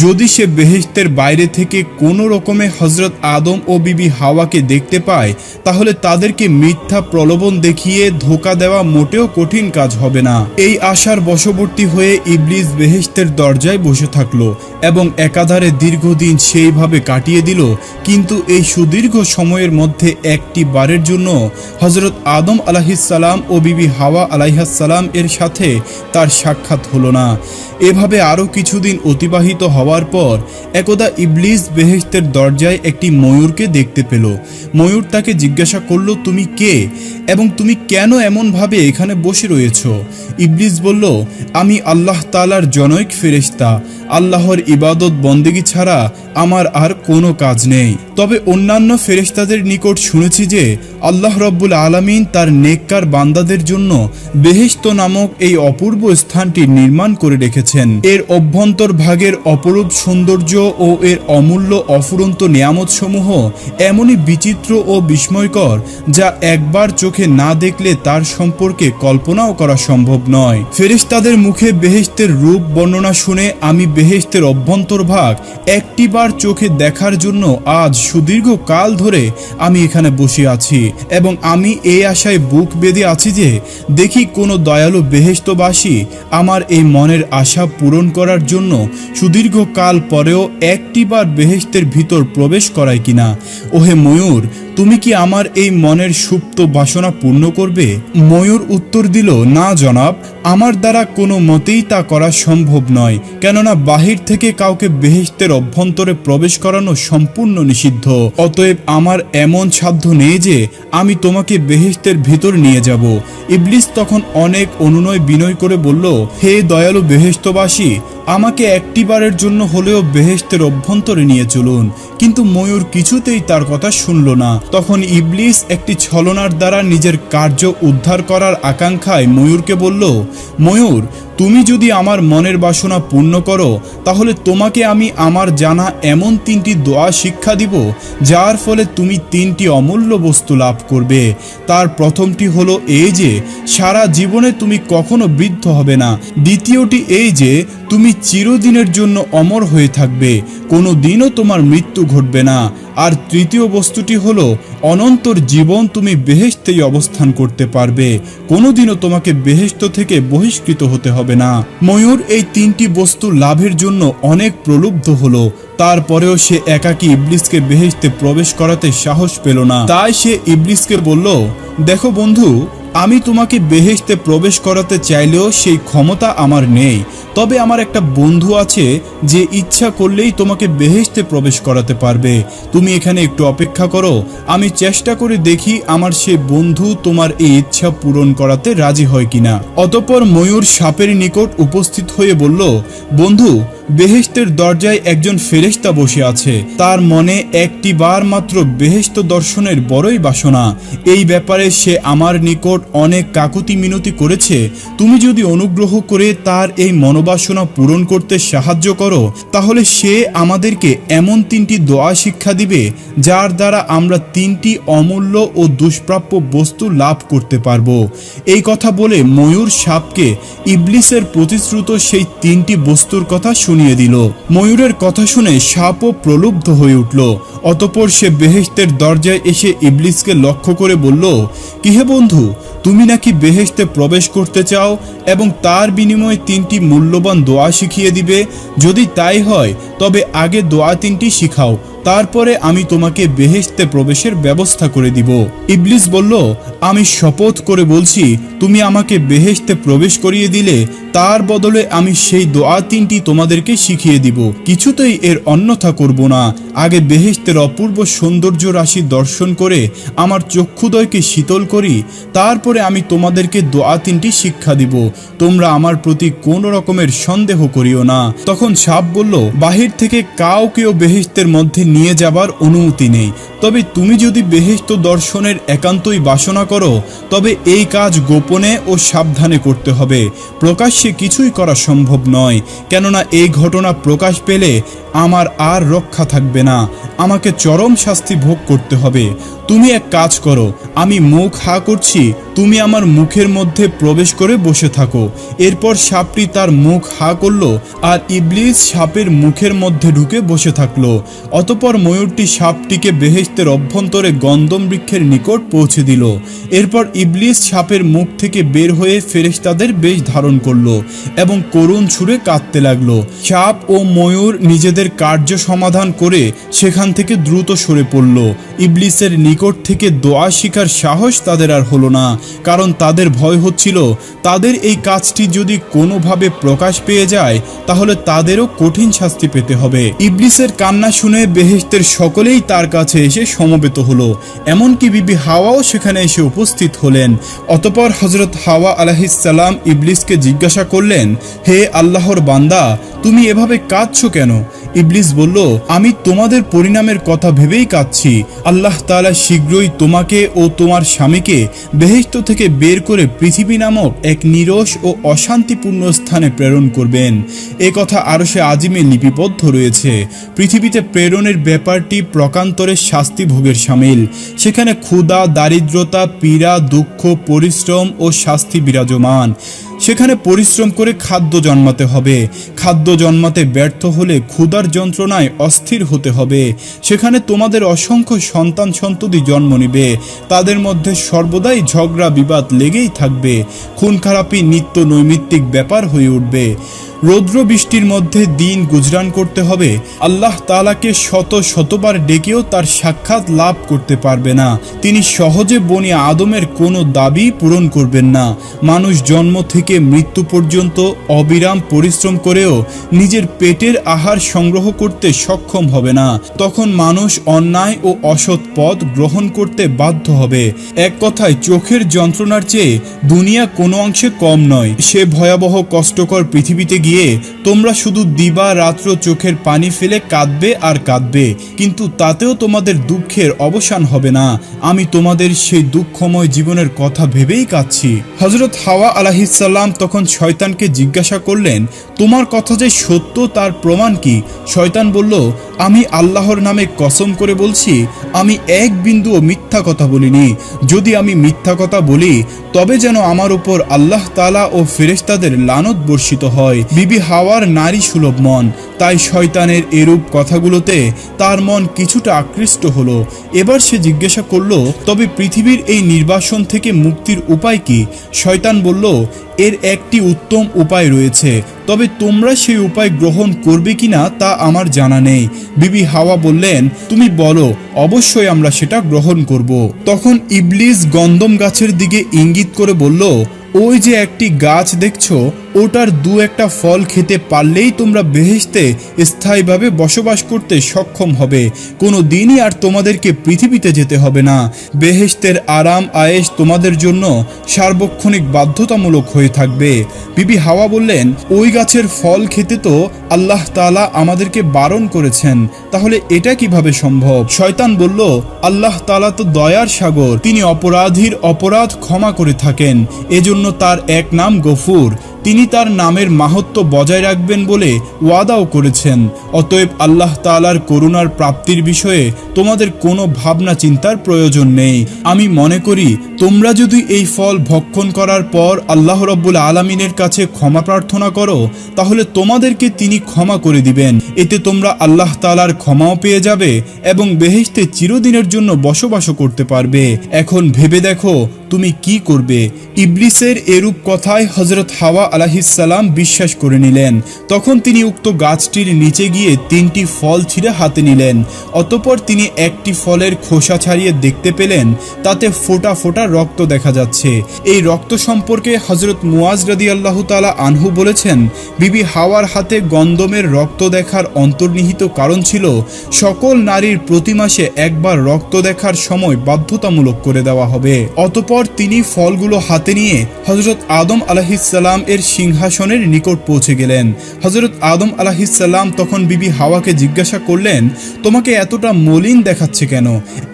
Speaker 1: যদি সে বেহেশতের বাইরে থেকে কোনো রকমে হযরত আদম ও বিবি হাওয়াকে দেখতে পায় তাহলে তাদেরকে মিথ্যা প্রলোভন দেখিয়ে ধোঁকা দেওয়া মোটেও কঠিন কাজ হবে না। এই আশার বশবর্তী হয়ে ইবলিস বেহেশতের দরজায় বসে থাকলো এবং একাধারে দীর্ঘদিন সেইভাবে কাটিয়ে দিল, কিন্তু এই সুদীর্ঘ সময়ের মধ্যে একটি বারের জন্য হযরত আদম আলাইহিস সালাম ও বিবি হাওয়া আলাইহিস সালাম এর সাথে তার সাক্ষাৎ হলো না। এভাবে আরও কিছুদিন অতিবাহিত হওয়ার পর একদা ইবলিস বেহেশতের দরজায় একটি ময়ূরকে দেখতে পেল। ময়ূর তাকে জিজ্ঞাসা করল, তুমি কে এবং তুমি কেন এমনভাবে এখানে বসে রয়েছ? ইবলিস বলল, আমি আল্লাহ তাআলার জনৈক ফেরেশতা, আল্লাহর ইবাদত বন্দেগী ছাড়া আমার আর কোনো কাজ নেই। তবে অন্যান্য ফেরেশতাদের নিকট শুনেছি যে আল্লাহ রব্বুল আলামিন তার নেককার বান্দাদের জন্য বেহেশত নামক এই অপূর্ব স্থানটি নির্মাণ করে রেখেছেন। এর অভ্যন্তর ভাগের অপরূপ সৌন্দর্য ও এর অমূল্য অফুরন্ত নিয়ামতসমূহ এমনই বিচিত্র ও বিস্ময়কর যা একবার চোখে না দেখলে তার সম্পর্কে কল্পনাও করা সম্ভব নয়। ফেরেশতাদের মুখে বেহেশতের রূপ বর্ণনা শুনে আমি বেহেশতের অভ্যন্তর ভাগ একটিবার চোখে দেখার জন্য আজ সুদীর্ঘ কাল ধরে আমি এখানে বসে আছি এবং আমি এই আশায় বুক বেঁধে আছি যে দেখি কোনো দয়ালু বেহেশতবাসী আমার এই মনের আশা পূরণ করার জন্য সুদীর্ঘ কাল পরেও একটিবার বেহেশতের ভিতর প্রবেশ করায় কিনা। ওহে ময়ূর, তুমি কি আমার এই মনের সুপ্ত বাসনা পূর্ণ করবে? ময়ূর উত্তর দিল, না জনাব, আমার দ্বারা কোনো মতেই তা করা সম্ভব নয়, কেননা বাহির থেকে কাউকে বেহেশতের অভ্যন্তরে প্রবেশ করানো সম্পূর্ণ নিষিদ্ধ। অতএব আমার এমন সাধ্য নেই যে আমি তোমাকে বেহেশতের ভিতর নিয়ে যাব। ইবলিস তখন অনেক অনুনয় বিনয় করে বলল, হে দয়ালু বেহেশতবাসী, আমাকে একটিবারের জন্য হলেও বেহেশতের অভ্যন্তরে নিয়ে চলুন। কিন্তু ময়ূর কিছুতেই তার কথা শুনল না। তখন ইবলিস একটি ছলনার দ্বারা নিজের কার্য উদ্ধার করার আকাঙ্ক্ষায় ময়ূরকে বলল, ময়ূর, তুমি যদি আমার মনের বাসনা পূর্ণ করো তাহলে তোমাকে আমি আমার জানা এমন 3টি দোয়া শিক্ষা দিব যার ফলে তুমি 3টি অমূল্য বস্তু লাভ করবে। তার প্রথমটি হলো এই যে সারা জীবনে তুমি কখনো বৃদ্ধ হবে না। দ্বিতীয়টি এই যে তুমি চিরদিনের জন্য অমর হয়ে থাকবে, কোনো দিনও তোমার মৃত্যু ঘটবে না। আর তৃতীয় বস্তুটি হলো অনন্তর জীবন তুমি বেহেশতেই অবস্থান করতে পারবে, কোনোদিনও তোমাকে বেহেশত থেকে বহিষ্কৃত হতে হবে না। ময়ূর এই 3টি বস্তু লাভের জন্য অনেক প্রলুব্ধ হলো, তারপরেও সে একাকী ইবলিসকে বেহেশতে প্রবেশ করাতে সাহস পেল না। তাই সে ইবলিসকে বলল, দেখো বন্ধু, আমি তোমাকে বেহেশতে প্রবেশ করাতে চাইলেও সেই ক্ষমতা আমার নেই। তবে আমার একটা বন্ধু আছে যে ইচ্ছা করলেই তোমাকে বেহেশতে প্রবেশ করাতে পারবে। তুমি এখানে একটু অপেক্ষা করো, আমি চেষ্টা করে দেখি আমার সেই বন্ধু তোমার এই ইচ্ছা পূরণ করাতে রাজি হয় কিনা। অতঃপর ময়ূর সাপের নিকট উপস্থিত হয়ে বলল, বন্ধু, বেহেশতের দরজায় একজন ফেরেশতা বসে আছে, তার মনে একটি বার মাত্র বেহেশত দর্শনের বড়ই বাসনা। এই ব্যাপারে সে আমার নিকট অনেক কাকুতি মিনতি করেছে। তুমি যদি অনুগ্রহ করে তার এই মনোবাসনা পূরণ করতে সাহায্য করো তাহলে সে আমাদেরকে এমন 3টি দোয়া শিক্ষা দিবে যার দ্বারা আমরা 3টি অমূল্য ও দুষ্প্রাপ্য বস্তু লাভ করতে পারবো। এই কথা বলে ময়ূর সাপকে ইবলিসের প্রতিশ্রুত সেই 3টি বস্তুর কথা শুনিয়ে দিল। ময়ূরের কথা শুনে সাপও প্রলুব্ধ হয়ে উঠল। অতঃপর সে বেহেশতের দরজায় এসে ইবলিসকে লক্ষ্য করে বলল, কি হে বন্ধু, তুমি নাকি বেহেশতে প্রবেশ করতে চাও এবং তার বিনিময়ে 3টি মূল্যবান দোয়া শিখিয়ে দিবে? যদি তাই হয় তবে আগে দোয়া 3টি শিখাও, তারপরে আমি তোমাকে বেহেশতে প্রবেশের ব্যবস্থা করে দিব। ইবলিস বলল, আমি শপথ করে বলছি, তুমি আমাকে বেহেশতে প্রবেশ করিয়ে দিলে তার বদলে আমি সেই দোয়া 3টি তোমাদেরকে শিখিয়ে দিব, কিছুতেই এর অন্যথা করব না। আগে বেহেশতের অপূর্ব সৌন্দর্য রাশি দর্শন করে আমার চক্ষুদয়কে শীতল করি, তারপরে আমি তোমাদেরকে দোয়া 3টি শিক্ষা দিব। তোমরা আমার প্রতি কোনো রকমের সন্দেহ করিও না। তখন সাপ বলল, বাহির থেকে কাউকেও বেহেশতের মধ্যে নিয়ে যাবার অনুমতি নেই, তবে তুমি যদি বেহেশত দর্শনের একান্তই বাসনা করো তবে এই কাজ গোপনে ও সাবধানে করতে হবে, প্রকাশ্যে কিছুই করা সম্ভব নয়, কেননা এই ঘটনা প্রকাশ পেলে আমার আর রক্ষা থাকবে না, আমাকে চরম শাস্তি ভোগ করতে হবে। তুমি এক কাজ করো, আমি মুখ হা করছি, তুমি আমার মুখের মধ্যে প্রবেশ করে বসে থাকো। এরপর সাপটি তার মুখ হা করল আর ইবলিস সাপের মুখের মধ্যে ঢুকে বসে থাকলো। অতঃপর ময়ূরটি সাপটিকে বেহেশতের অভ্যন্তরে গন্ধম বৃক্ষের নিকট পৌঁছে দিল। এরপর ইবলিস সাপের মুখ থেকে বের হয়ে ফেরেশতাদের বেশ ধারণ করলো এবং করুণ সুরে কাঁদতে লাগলো। সাপ ও ময়ূর নিজেদের কার্য সমাধান করে সেখান থেকে দ্রুত সরে পড়ল। ইবলিসের নিকট নিকট থেকে দোয়া শিখার সাহস তাদের আর হলো না, কারণ তাদের ভয় হচ্ছিল তাদের এই কাজটি যদি কোনোভাবে প্রকাশ পেয়ে যায় তাহলে তাদেরও কঠিন শাস্তি পেতে হবে। ইবলিসের কান্না শুনে বেহেশতের সকলেই তার কাছে এসে সমবেত হলো, এমনকি বিবি হাওয়াও সেখানে এসে উপস্থিত হলেন। অতঃপর হযরত হাওয়া আলাইহিস সালাম ইবলিসকে জিজ্ঞাসা করলেন, হে আল্লাহর বান্দা, তুমি এভাবে কাঁদছো কেন? ইবলিস বলল, আমি তোমাদের পরিণামের কথা ভেবেই কাঁদছি। আল্লাহ তাআলা শীঘ্রই তোমাকে ও তোমার স্বামীকে বেহেশত থেকে বের করে পৃথিবী নামক এক নিরস ও অশান্তিপূর্ণ স্থানে প্রেরণ করবেন। এ কথা আরশে আজিমে লিপিবদ্ধ রয়েছে। পৃথিবীতে প্রেরণের ব্যাপারটি প্রকান্তরে শাস্তি ভোগের শামিল। সেখানে ক্ষুধা, দারিদ্রতা, পীড়া, দুঃখ, পরিশ্রম ও শাস্তি বিরাজমান। সেখানে পরিশ্রম করে খাদ্য জন্মাতে হবে। খাদ্য জন্মাতে ব্যর্থ হলে ক্ষুধার যন্ত্রণায় অস্থির হতে হবে। সেখানে তোমাদের অসংখ্য সন্তান সন্ততি জন্ম নিবে। তাদের মধ্যে সর্বদাই ঝগড়া বিবাদ লেগেই থাকবে। খুন খারাপি নিত্য নৈমিত্তিক ব্যাপার হয়ে উঠবে। রৌদ্র বৃষ্টির মধ্যে দিন গুজরান করতে হবে। আল্লাহ তাআলাকে শতবার ডেকেও তার সাক্ষাৎ লাভ করতে পারবে না। তিনি সহজে বনি আদমের কোনো দাবি পূরণ করবেন না। মানুষ জন্ম থেকে মৃত্যু পর্যন্ত অবিরাম পরিশ্রম করেও নিজের পেটের আহার সংগ্রহ করতে সক্ষম হবে না। তখন মানুষ অন্যায় ও অসৎ পথ গ্রহণ করতে বাধ্য হবে। এক কথায় চোখের যন্ত্রণার চেয়ে দুনিয়া কোনো অংশে কম নয়। সে ভয়াবহ কষ্টকর পৃথিবীতে গিয়ে তোমরা শুধু দিবা রাত্র চোখের পানি ফেলে কাঁদবে আর কাঁদবে, কিন্তু তাতেও তোমাদের দুঃখের অবসান হবে না। আমি তোমাদের সেই দুঃখময় জীবনের কথা ভেবেই কাঁদছি। হযরত হাওয়া আলাইহিস সালাম তখন শয়তানকে জিজ্ঞাসা করলেন, তোমার কথা যে সত্য তার প্রমাণ কি? শয়তান বলল, আমি আল্লাহর নামে কসম করে বলছি, আমি এক বিন্দুও মিথ্যা কথা বলিনি। যদি আমি মিথ্যা কথা বলি তবে যেন আমার উপর আল্লাহ তাআলা ও ফেরেশতাদের লানত বর্ষিত হয়। বিবি হাওয়ার নারী সুলভ মন, তাই শয়তানের এরূপ কথাগুলোতে তার মন কিছুটা আকৃষ্ট হলো। এবার সে জিজ্ঞাসা করল, তবে পৃথিবীর এই নির্বাসন থেকে মুক্তির উপায় কি? শয়তান বলল, এর একটি উত্তম উপায় রয়েছে, তবে তোমরা সেই উপায় গ্রহণ করবে কিনা তা আমার জানা নেই। বিবি হাওয়া বললেন, তুমি বলো, অবশ্যই আমরা সেটা গ্রহণ করব। তখন ইবলিস গন্ধম গাছের দিকে ইঙ্গিত করে বলল, ওই যে একটি গাছ দেখছো, ওটার দু একটা ফল খেতে পারলেই তোমরা বেহেশতে স্থায়ীভাবে বসবাস করতে সক্ষম হবে। কোনো দিনই আর তোমাদেরকে পৃথিবীতে যেতে হবে না। বেহেশতের আরাম আয়েশ তোমাদের জন্য সার্বক্ষণিক বাধ্যতামূলক হয়ে থাকবে। বিবি হাওয়া বললেন, ওই গাছের ফল খেতে তো আল্লাহ তাআলা আমাদেরকে বারণ করেছেন, তাহলে এটা কিভাবে সম্ভব? শয়তান বলল, আল্লাহ তাআলা তো দয়ার সাগর, তিনি অপরাধীর অপরাধ ক্ষমা করে থাকেন। এজন্য তার এক নাম গফুর। তিনি তার নামের মাহাত্ম্য বজায় রাখবেন বলে ওয়াদাও করেছেন। অতএব আল্লাহ তাআলার করুণার প্রাপ্তির বিষয়ে তোমাদের কোনো ভাবনা চিন্তার প্রয়োজন নেই। আমি মনে করি তোমরা যদি এই ফল ভক্ষণ করার পর আল্লাহ রাব্বুল আলামিনের কাছে ক্ষমা প্রার্থনা করো তাহলে তোমাদেরকে তিনি ক্ষমা করে দিবেন। এতে তোমরা আল্লাহ তাআলার ক্ষমাও পেয়ে যাবে এবং বেহেশতে চিরদিনের জন্য বসবাসও করতে পারবে। এখন ভেবে দেখো তুমি কি করবে। ইবলিসের এরূপ কথায় হযরত হাওয়া আলাইহিস সালাম বিশ্বাস করে নিলেন। তখন তিনি উক্ত গাছটির নিচে গিয়ে 3টি ফল ছিঁড়ে হাতে নিলেন। অতঃপর তিনি একটি ফলের খোসা ছাড়িয়ে দেখতে পেলেন তাতে ফোঁটা ফোঁটা রক্ত দেখা যাচ্ছে। এই রক্ত সম্পর্কে হযরত মুয়াজ রাদিয়াল্লাহু তাআলা আনহু বলেছেন, বিবি হাওয়ার হাতে গন্ধমের রক্ত দেখার অন্তর্নিহিত কারণ ছিল সকল নারীর প্রতি মাসে একবার রক্ত দেখার সময় বাধ্যতামূলক করে দেওয়া হবে। অতঃপর তিনি ফলগুলো হাতে নিয়ে হযরত আদম আলাইহিস সালাম এর সিংহাসনের নিকট পৌঁছে গেলেন। হযরত আদম আলাইহিস সালাম তখন বিবি হাওয়াকে জিজ্ঞাসা করলেন, তোমাকে এতটা মলিন দেখাচ্ছে কেন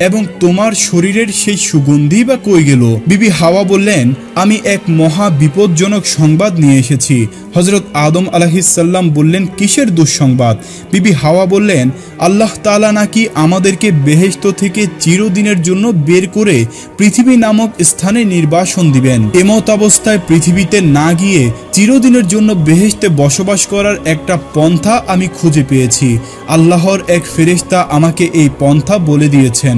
Speaker 1: এবং তোমার শরীরের সেই সুগন্ধি বা কই গেল? বিবি হাওয়া বললেন, আমি এক মহা বিপজ্জনক সংবাদ নিয়ে এসেছি। হযরত আদম আলাইহিস সালাম বললেন, কিসের দুঃসংবাদ? বিবি হাওয়া বললেন, আল্লাহ তাআলা নাকি আমাদেরকে বেহেশত থেকে চিরদিনের জন্য বের করে পৃথিবী নামক স্থানে নির্বাসন দিবেন। এমত অবস্থায় পৃথিবীতে না গিয়ে চিরদিনের জন্য বেহেশতে বসবাস করার একটা পন্থা আমি খুঁজে পেয়েছি। আল্লাহর এক ফেরেশতা আমাকে এই পন্থা বলে দিয়েছেন।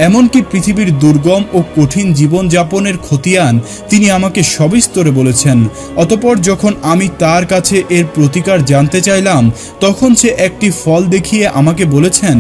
Speaker 1: এমনকি পৃথিবীর দুর্গম ও কঠিন জীবনযাপনের খতিয়ান তিনি আমাকে সবিস্তরে বলেছেন। অতঃপর যখন আমি তার কাছে এর প্রতিকার জানতে চাইলাম, তখন সে একটি ফল দেখিয়ে আমাকে বলেছেন,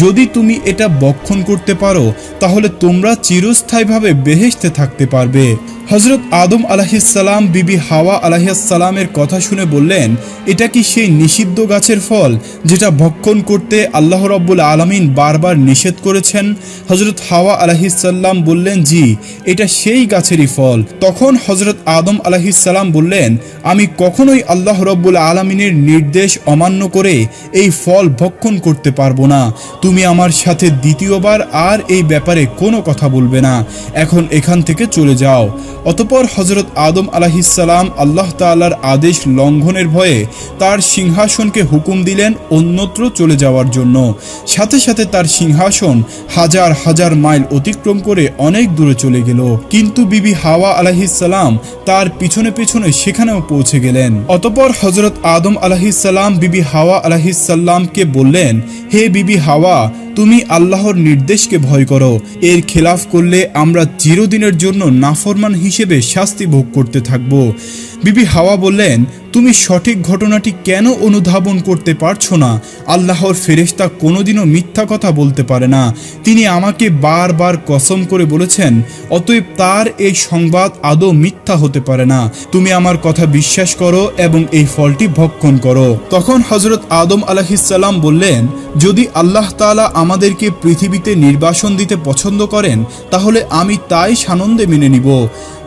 Speaker 1: যদি তুমি এটা ভক্ষণ করতে পারো তাহলে তোমরা চিরস্থায়ীভাবে বেহেশতে থাকতে পারবে। হযরত আদম আলাইহিসসালাম বিবি হাওয়া আলাইহিসসালামের কথা শুনে বললেন, এটা কি সেই নিষিদ্ধ গাছের ফল যেটা ভক্ষণ করতে আল্লাহ রাব্বুল আলামিন বারবার নিষেধ করেছেন? হযরত হাওয়া আলাইহিসসালাম বললেন, জি, এটা সেই গাছেরই ফল। তখন হযরত আদম আলাইহিসসালাম বললেন, আমি কখনোই আল্লাহ রাব্বুল আলামিনের নির্দেশ অমান্য করে এই ফল ভক্ষণ করতে পারবো না। তুমি আমার সাথে দ্বিতীয়বার আর এই ব্যাপারে কোনো কথা বলবে না। এখন এখান থেকে চলে যাও। অতঃপর হযরত আদম আলাইহিসসালাম আল্লাহ তাআলার আদেশ লঙ্ঘনের ভয়ে তার সিংহাসনকে হুকুম দিলেন অন্যত্র চলে যাওয়ার জন্য। সাথে সাথে তার সিংহাসন হাজার হাজার মাইল অতিক্রম করে অনেক দূরে চলে গেল। কিন্তু বিবি হাওয়া আলাইহিসসালাম তার পিছনে পিছনে সেখানেও পৌঁছে গেলেন। অতঃপর হযরত আদম আলাইহিসসালাম বিবি হাওয়া আলাইহিসসালামকে বললেন, হে বিবি হাওয়া, তুমি আল্লাহর নির্দেশকে ভয় করো। এর খেলাফ করলে আমরা চিরদিনের জন্য নাফরমান হিসেবে শাস্তি ভোগ করতে থাকব। বিবি হাওয়া বললেন, তুমি সঠিক ঘটনাটি কেন অনুধাবন করতে পারছো না? আল্লাহর ফেরেশতা কোনোদিনও মিথ্যা কথা বলতে পারে না। তিনি আমাকে বারবার কসম করে বলেছেন, অতএব তার এই সংবাদ আদৌ মিথ্যা হতে পারে না। তুমি আমার কথা বিশ্বাস করো এবং এই ফলটি ভক্ষণ করো। তখন হযরত আদম আলাইহিসসালাম বললেন, যদি আল্লাহ তাআলা আমাদেরকে পৃথিবীতে নির্বাসন দিতে পছন্দ করেন তাহলে আমি তাই সানন্দে মেনে নিব,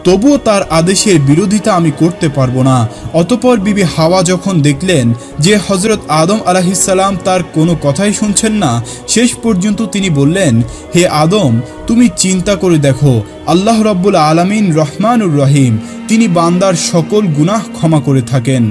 Speaker 1: তবুও তার আদেশের বিরোধিতা আমি করতে পারবো না। অতঃপর বিবি হাওয়া যখন দেখলেন যে হযরত আদম আলাইহিসসালাম তার কোনো কথাই শুনছেন না, শেষ পর্যন্ত তিনি বললেন, হে আদম, তুমি চিন্তা করে দেখো, আল্লাহ রাব্বুল আলামিন রহমানুর রহিম, তিনি বান্দার সকল গুনাহ ক্ষমা করে থাকেন।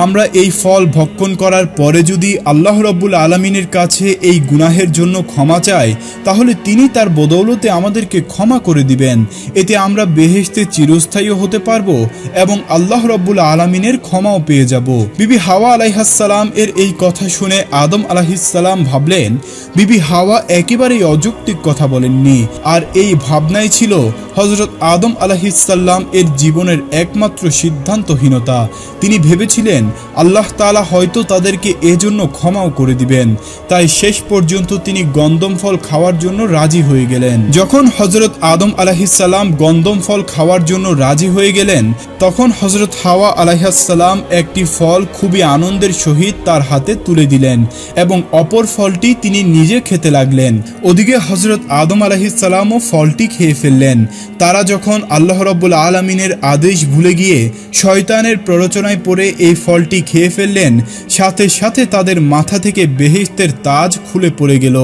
Speaker 1: আমরা এই ফল ভক্ষণ করার পরে যদি আল্লাহ রাব্বুল আলামিনের কাছে এই গুনাহের জন্য ক্ষমা চাই, তাহলে তিনি তার বদৌলতে আমাদেরকে ক্ষমা করে দিবেন। এতে আমরা বেহেশতে চিরস্থায়ী হতে পারবো এবং আল্লাহ রাব্বুল আলামিনের ক্ষমাও পেয়ে যাব। বিবি হাওয়া আলাইহিসসালাম এর এই কথা শুনে আদম আলাইহিসসালাম ভাবলেন, বিবি হাওয়া একেবারেই অযৌক্তিক কথা বলেননি। আর এই ভাবনাই ছিল হযরত আদম আলাইহিসসালাম এর জীবনের একমাত্র সিদ্ধান্তহীনতা। তিনি ভেবেছিলেন আল্লাহ তাআলা হয়তো তাদেরকে এজন্য ক্ষমাও করে দিবেন। তাই শেষ পর্যন্ত তিনি গন্ধম ফল খাওয়ার জন্য রাজি হয়ে গেলেন। যখন হযরত আদম আলাইহিসসালাম গন্ধম ফল খাওয়ার জন্য রাজি হয়ে গেলেন, তখন হযরত হাওয়া আলাইহিসসালাম একটি ফল খুবই আনন্দের সহিত তার হাতে তুলে দিলেন এবং অপর ফলটি তিনি নিজে খেতে লাগলেন। ওদিকে হযরত আদম আলাইহিসসালামও ফলটি খেয়ে ফেললেন। তারা যখন আল্লাহ রাব্বুল আলামিনের আদেশ ভুলে গিয়ে শয়তানের প্ররোচনায় পড়ে এই ফলটি খেয়ে ফেললেন, সাথে সাথে তাদের মাথা থেকে বেহেশতের তাজ খুলে পড়ে গেল।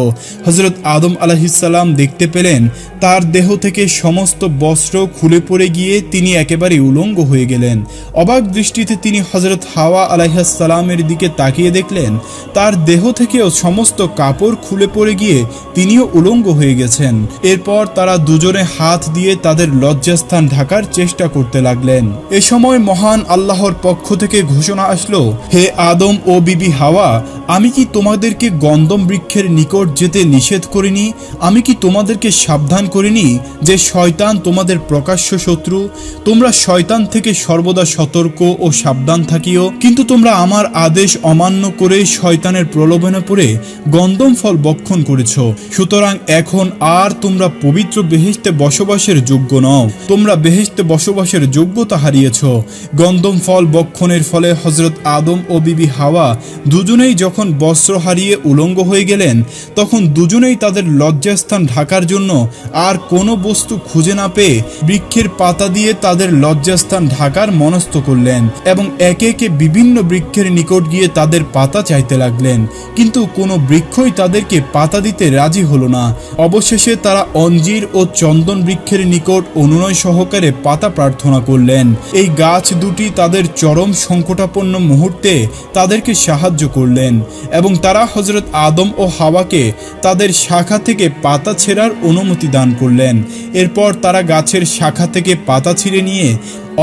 Speaker 1: হযরত আদম আলাইহিসসালাম দেখতে পেলেন তার দেহ থেকে সমস্ত বস্ত্র খুলে পড়ে গিয়ে তিনি একেবারে উলঙ্গ হয়ে গেলেন। অবাক দৃষ্টিতে তিনি হযরত হাওয়া আলাইহিসসালামের দিকে তাকিয়ে দেখলেন তার দেহ থেকেও সমস্ত কাপড় খুলে পড়ে গিয়ে তিনিও উলঙ্গ হয়ে গেছেন। এরপর তারা দুজনে হাত দিয়ে তাদের লজ্জাস্থান ঢাকার চেষ্টা করতে লাগলেন। এ সময় মহান আল্লাহর পক্ষ থেকে ঘোষণা আসলো, হে আদম ও বিবি হাওয়া, আমি কি তোমাদেরকে গন্ধম বৃক্ষের নিকট যেতে নিষেধ করিনি? আমি কি তোমাদেরকে সাবধান করিনি যে শয়তান তোমাদের প্রকাশ্য শত্রু? তোমরা শয়তান থেকে সর্বদা সতর্ক ও সাবধান থাকিও। কিন্তু তোমরা আমার আদেশ অমান্য করে শয়তানের প্রলোভনে পড়ে গন্ধম ফল ভক্ষণ করেছ। সুতরাং এখন আর তোমরা পবিত্র বেহেশতে বসবাসের যোগ্য নও। তোমরা বেহেশতে বসবাসের যোগ্যতা হারিয়েছ। গন্ধম ফল ভক্ষণের ফলে হযরত আদম ও বিবি হাওয়া দুজনেই যখন বস্ত্র হারিয়ে উলঙ্গ হয়ে গেলেন, তখন দুজনেই তাদের লজ্জাস্থান ঢাকার জন্য আর কোনো বস্তু খুঁজে না পেয়ে বৃক্ষের পাতা দিয়ে তাদের লজ্জাস্থান ঢাকার মনস্থ করলেন এবং একে একে বিভিন্ন বৃক্ষের নিকট গিয়ে তাদের পাতা চাইতে লাগলেন। কিন্তু কোনো বৃক্ষই তাদেরকে পাতা দিতে রাজি হলো না। অবশেষে তারা অঞ্জির ও চন্দন বৃক্ষের নিকট অনুনয় সহকারে পাতা প্রার্থনা করলেন। করলেন। এই গাছ দুটি তাদের চরম সংকটাপন্ন মুহূর্তে তাদেরকে সাহায্য করলেন এবং তারা হযরত আদম ও হাওয়াকে তাদের শাখা থেকে পাতা ছেঁড়ার অনুমতি দান করলেন। এরপর তারা গাছের শাখা থেকে পাতা ছিঁড়ে নিয়ে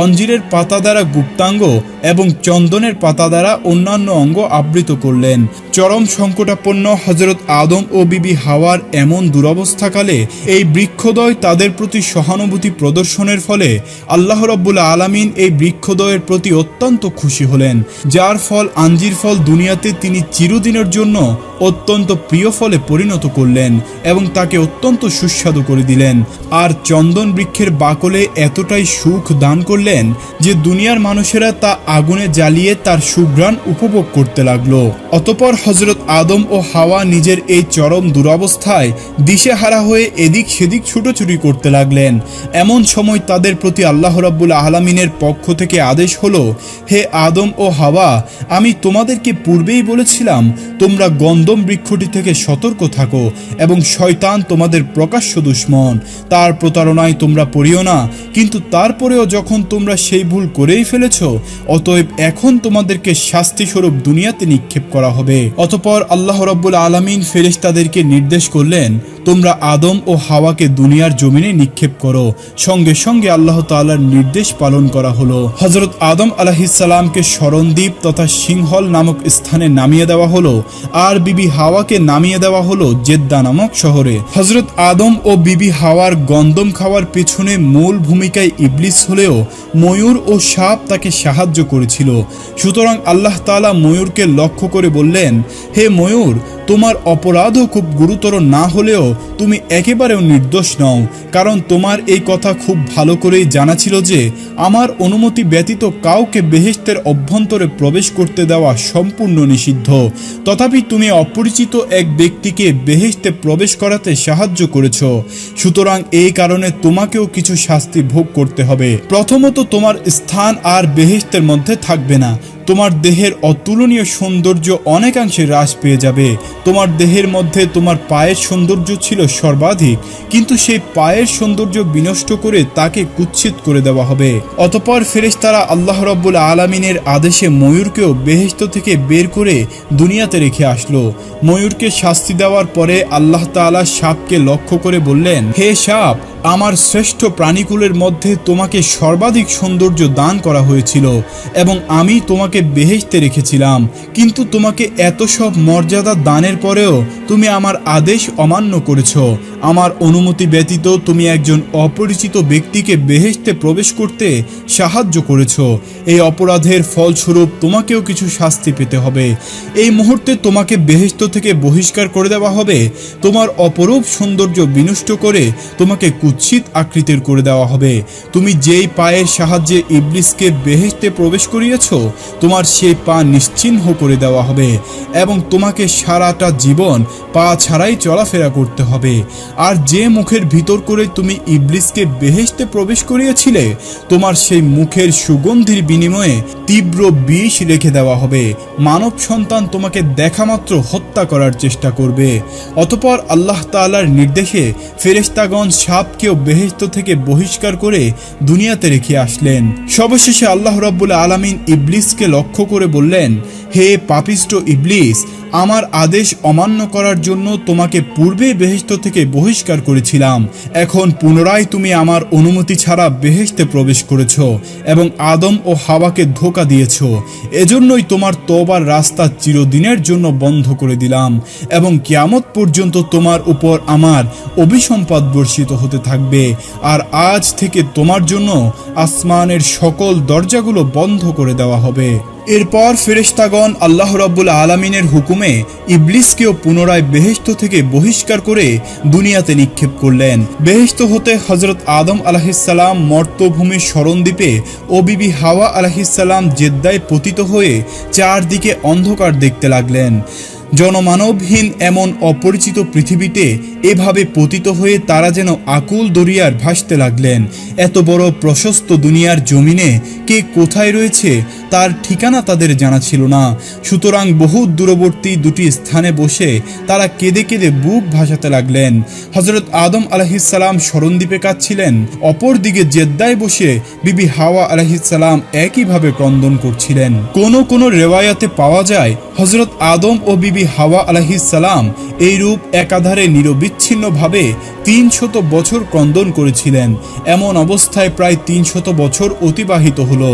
Speaker 1: অঞ্জিরের পাতা দ্বারা গুপ্তাঙ্গ এবং চন্দনের পাতা দ্বারা অন্যান্য অঙ্গ আবৃত করলেন। চরম সংকটাপন্ন হযরত আদম ও বিবি হাওয়ার এমন দুরবস্থাকালে এই বৃক্ষদ্বয় তাদের প্রতি সহানুভূতি প্রদর্শনের ফলে আল্লাহ রাব্বুল আলামিন এই বৃক্ষদ্বয়ের প্রতি অত্যন্ত খুশি হলেন, যার ফল আঞ্জির ফল দুনিয়াতে তিনি চিরদিনের জন্য অত্যন্ত প্রিয় ফলে পরিণত করলেন এবং তাকে অত্যন্ত সুস্বাদু করে দিলেন। আর চন্দন বৃক্ষের বাকলে এতটাই সুখ দান করলেন যে দুনিয়ার মানুষেরা তা আগুনে জ্বালিয়ে তার সুঘ্রাণ উপভোগ করতে লাগলো। অতঃপর হযরত আদম ও হাওয়া নিজের এই চরম দুরবস্থায় দিশেহারা হয়ে এদিক সেদিক ছুটোছুটি করতে লাগলেন। এমন সময় তাদের প্রতি আল্লাহ রাব্বুল আলামিনের পক্ষ থেকে আদেশ হলো, হে আদম ও হাওয়া, আমি তোমাদেরকে পূর্বেই বলেছিলাম তোমরা গন্ধম বৃক্ষটি থেকে সতর্ক থাকো এবং শয়তান তোমাদের প্রকাশ্য দুশমন, তার প্রতারণায় তোমরা পড়িও না। কিন্তু তারপরেও যখন তোমরা সেই ভুল করেই ফেলেছ, অতএব এখন তোমাদেরকে শাস্তি স্বরূপ দুনিয়াতে নিক্ষেপ করা হবে। অতঃপর আল্লাহ রাব্বুল আলামিন ফেরেশতাদেরকে নির্দেশ করলেন, তোমরা আদম ও হাওয়াকে দুনিয়ার জমিনে নিক্ষেপ করো। সঙ্গে সঙ্গে আল্লাহ তাআলার নির্দেশ পালন করা হলো। হযরত আদম আলাইহিস সালামকে শরণদ্বীপ তথা সিংহল নামক স্থানে নামিয়ে দেওয়া হলো আর বিবি হাওয়াকে নামিয়ে দেওয়া হলো জেদ্দা নামক শহরে। হযরত আদম ও বিবি হাওয়ার গন্ধম খাওয়ার পেছনে মূল ভূমিকায় ইবলিস হলেও ময়ূর ও সাপ তাকে সাহায্য করেছিল। সুতরাং আল্লাহ তাআলা ময়ূরকে লক্ষ্য করে বললেন, হে ময়ূর, তোমার অপরাধও খুব গুরুতর না হলেও তুমি একেবারেও নির্দোষ নও, কারণ তোমার এই কথা খুব ভালো করেই জানা ছিল যে আমার অনুমতি ব্যতীত কাউকে বেহেশতের অভ্যন্তরে প্রবেশ করতে দেওয়া সম্পূর্ণ নিষিদ্ধ। তথাপি তুমি অপরিচিত এক ব্যক্তিকে বেহেশতে প্রবেশ করাতে সাহায্য করেছ। সুতরাং এই কারণে তোমাকেও কিছু শাস্তি ভোগ করতে হবে। প্রথমত, তোমার স্থান আর বেহেশতের মধ্যে থাকবে না। তোমার দেহের অতুলনীয় সৌন্দর্য অনেকাংশে হ্রাস পেয়ে যাবে। তোমার দেহের মধ্যে তোমার পায়ের সৌন্দর্য ছিল সর্বাধিক, কিন্তু সেই পায়ের সৌন্দর্য বিনষ্ট করে তাকে কুৎসিত করে দেওয়া হবে। অতঃপর ফেরেশতারা আল্লাহ রাব্বুল আলামিনের আদেশে ময়ূরকেও বেহেশত থেকে বের করে দুনিয়াতে রেখে আসলো। ময়ূরকে শাস্তি দেওয়ার পরে আল্লাহ তাআলা সাপকে লক্ষ্য করে বললেন, হে সাপ, আমার শ্রেষ্ঠ প্রাণীকুলের মধ্যে তোমাকে সর্বাধিক সৌন্দর্য দান করা হয়েছিল এবং আমি তোমাকে বেহেশতে রেখেছিলাম, কিন্তু তোমাকে এত সব মর্যাদা দানের পরেও তুমি আমার আদেশ অমান্য করেছ। আমার অনুমতি ব্যতীত তুমি একজন অপরিচিত ব্যক্তিকে বেহেশতে প্রবেশ করতে সাহায্য করেছ। এই অপরাধের ফলস্বরূপ তোমাকেও কিছু শাস্তি পেতে হবে। এই মুহূর্তে তোমাকে বেহেশত থেকে বহিষ্কার করে দেওয়া হবে। তোমার অপরূপ সৌন্দর্য বিনষ্ট করে তোমাকে কুৎসিত আকৃতির করে দেওয়া হবে। তুমি যেই পায়ের সাহায্যে ইবলিসকে বেহেশতে প্রবেশ করিয়েছ, তোমার সেই পা নিশ্চিহ্ন করে দেওয়া হবে এবং তোমাকে সারাটা জীবন পা ছাড়াই চলাফেরা করতে হবে। আর যে মুখের ভিতর করে তুমি ইবলিসকে বেহেশতে প্রবেশ করিয়েছিলে, তোমার সেই মুখের সুগন্ধির বিনিময়ে তীব্র বিষ রেখে দেওয়া হবে। মানব সন্তান তোমাকে দেখামাত্র হত্যা করার চেষ্টা করবে। অতঃপর আল্লাহ তাআলার নির্দেশে ফেরেশতাগণ সাপকেও বেহেশত থেকে বহিষ্কার করে দুনিয়াতে রেখে আসলেন। সবশেষে আল্লাহ রাব্বুল আলামিন ইবলিসকে লক্ষ্য করে বললেন, হে পাপিষ্ঠ ইবলিস, আমার আদেশ অমান্য করার জন্য তোমাকে পূর্বে বেহেশত থেকে বহিষ্কার করেছিলাম। এখন পুনরায় তুমি আমার অনুমতি ছাড়া বেহেশতে প্রবেশ করেছ এবং আদম ও হাওয়াকে ধোঁকা দিয়েছ। এজন্যই তোমার তওবার রাস্তা চিরদিনের জন্য বন্ধ করে দিলাম এবং কিয়ামত পর্যন্ত তোমার উপর আমার অভিসম্পাদ বর্ষিত হতে থাকবে। আর আজ থেকে তোমার জন্য আসমানের সকল দরজাগুলো বন্ধ করে দেওয়া হবে। এরপর ফেরেশতাগণ আল্লাহ রাব্বুল আলামিনের হুকুমে ইবলিসকেও পুনরায় বেহেশত থেকে বহিষ্কার করে দুনিয়াতে নিক্ষেপ করলেন। বেহেশত হতে হযরত আদম আলাইহিস সালাম মর্ত্যভূমির শরণদ্বীপে ও বিবি হাওয়া আলাইহিস সালাম জেদ্দায় পতিত হয়ে চারদিকে অন্ধকার দেখতে লাগলেন। জনমানবহীন এমন অপরিচিত পৃথিবীতে এভাবে পতিত হয়ে তারা যেন আকুল দরিয়ার ভাসতে লাগলেন। এত বড় প্রশস্ত দুনিয়ার জমিনে কে কোথায় রয়েছে তার ঠিকানা তাদের জানা ছিল না। সুতরাং বহু দূরবর্তী দুটি স্থানে বসে তারা কেঁদে কেঁদে বুক ভাসাতে লাগলেন। হযরত আদম আলাইহিসসালাম স্মরণদ্বীপে কাঁদছিলেন, অপরদিকে জেদ্দায় বসে বিবি হাওয়া আলাইহিসসালাম একইভাবে ক্রন্দন করছিলেন। কোন রেওয়ায়াতে পাওয়া যায় হযরত আদম ও বিবি হাওয়া আলাইহিসসালাম এইরূপ একাধারে নিরবিচ্ছিন্নভাবে 300 বছর ক্রন্দন করেছিলেন। এমন অবস্থায় প্রায় 300 বছর অতিবাহিত হলো।